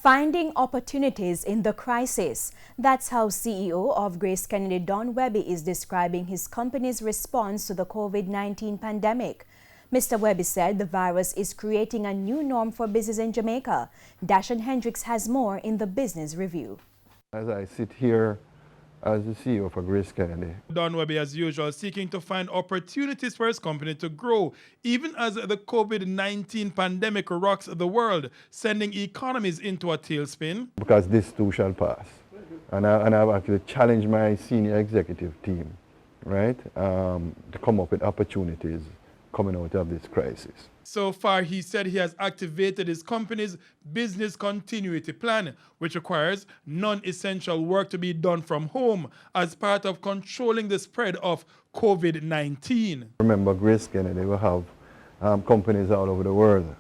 Finding opportunities in the crisis. That's how CEO of Grace Kennedy, Don Webby, is describing his company's response to the COVID-19 pandemic. Mr. Webby said the virus is creating a new norm for business in Jamaica. Dashan Hendricks has more in the Business Review. As I sit here as the CEO for Grace Kennedy, Don Webby, as usual, seeking to find opportunities for his company to grow, even as the COVID-19 pandemic rocks the world, sending economies into a tailspin. because this too shall pass. And I've actually challenged my senior executive team, right, to come up with opportunities coming out of this crisis. So far, he said he has activated his company's business continuity plan, which requires non-essential work to be done from home as part of controlling the spread of COVID-19. Remember, Grace Kennedy will have companies all over the world,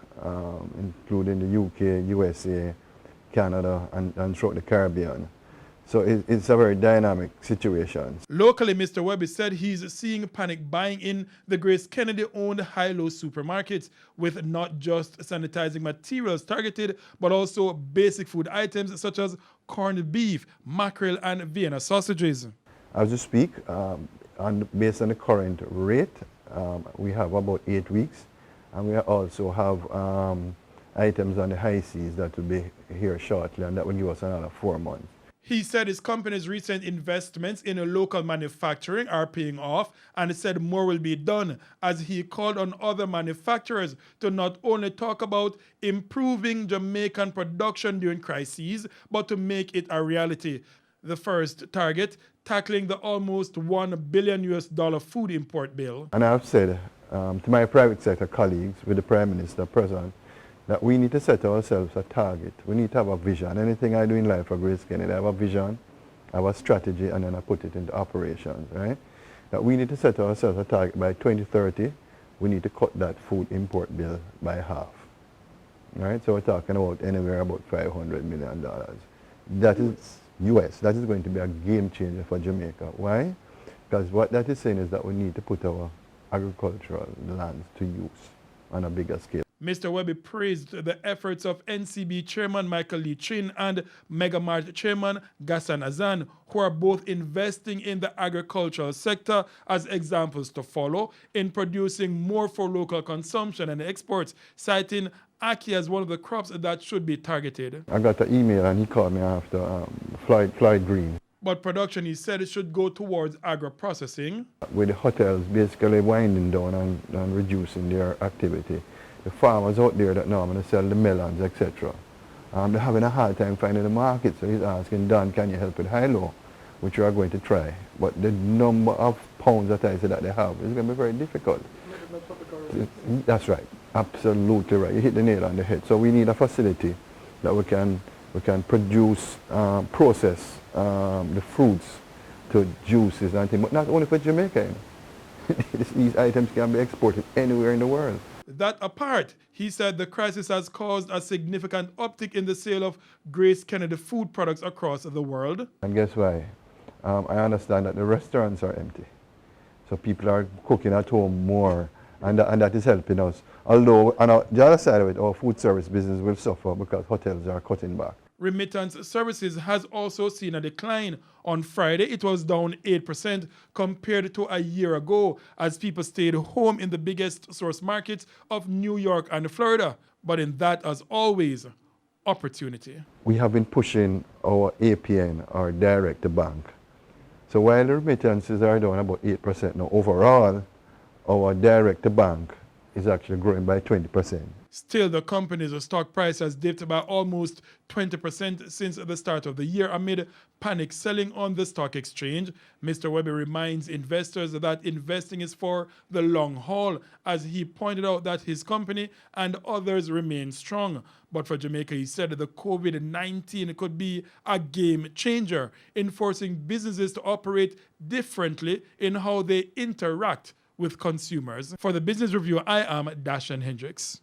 including the UK, USA, Canada, and throughout the Caribbean. So it's a very dynamic situation. Locally, Mr. Webby said he's seeing panic buying in the Grace Kennedy-owned high-low supermarkets, with not just sanitizing materials targeted, but also basic food items such as corned beef, mackerel, and Vienna sausages. As we speak, based on the current rate, we have about 8 weeks, and we also have items on the high seas that will be here shortly, and that will give us another 4 months. He said his company's recent investments in local manufacturing are paying off, and said more will be done, as he called on other manufacturers to not only talk about improving Jamaican production during crises, but to make it a reality. The first target, tackling the almost $1 billion food import bill. And I've said to my private sector colleagues, with the Prime Minister present, that we need to set ourselves a target. We need to have a vision. Anything I do in life for Grace Kennedy, I have a vision, I have a strategy, and then I put it into operations, right? That we need to set ourselves a target by 2030. We need to cut that food import bill by half, right? So we're talking about anywhere about $500 million. That is US. That is going to be a game changer for Jamaica. Why? Because what that is saying is that we need to put our agricultural lands to use on a bigger scale. Mr. Webby praised the efforts of NCB Chairman Michael Lee Chin and Megamart Chairman Gassan Azan, who are both investing in the agricultural sector as examples to follow in producing more for local consumption and exports, citing ackee as one of the crops that should be targeted. I got an email and he called me after Floyd Green. But production, he said, it should go towards agro-processing. With the hotels basically winding down and reducing their activity, the farmers out there that normally sell the melons, etc., they're having a hard time finding the market. So he's asking, Don, can you help with high-low, which we are going to try. But the number of pounds that I said that they have is going to be very difficult. That's right. Absolutely right. You hit the nail on the head. So we need a facility that we can produce, process the fruits to juices and things, but not only for Jamaica. These items can be exported anywhere in the world. That apart, he said the crisis has caused a significant uptick in the sale of Grace Kennedy food products across the world. And guess why? I understand that the restaurants are empty. So people are cooking at home more, and that is helping us. Although, on the other side of it, our food service business will suffer because hotels are cutting back. Remittance services has also seen a decline. On Friday, it was down 8% compared to a year ago, as people stayed home in the biggest source markets of New York and Florida. But in that, as always, opportunity. We have been pushing our APN, our direct to bank. So while the remittances are down about 8% now, overall, our direct to bank is actually growing by 20%. Still, the company's stock price has dipped by almost 20% since the start of the year amid panic selling on the stock exchange. Mr. Webby reminds investors that investing is for the long haul, as he pointed out that his company and others remain strong. But for Jamaica, he said the COVID-19 could be a game changer in forcing businesses to operate differently in how they interact with consumers. For the Business Review, I am Dashan Hendricks.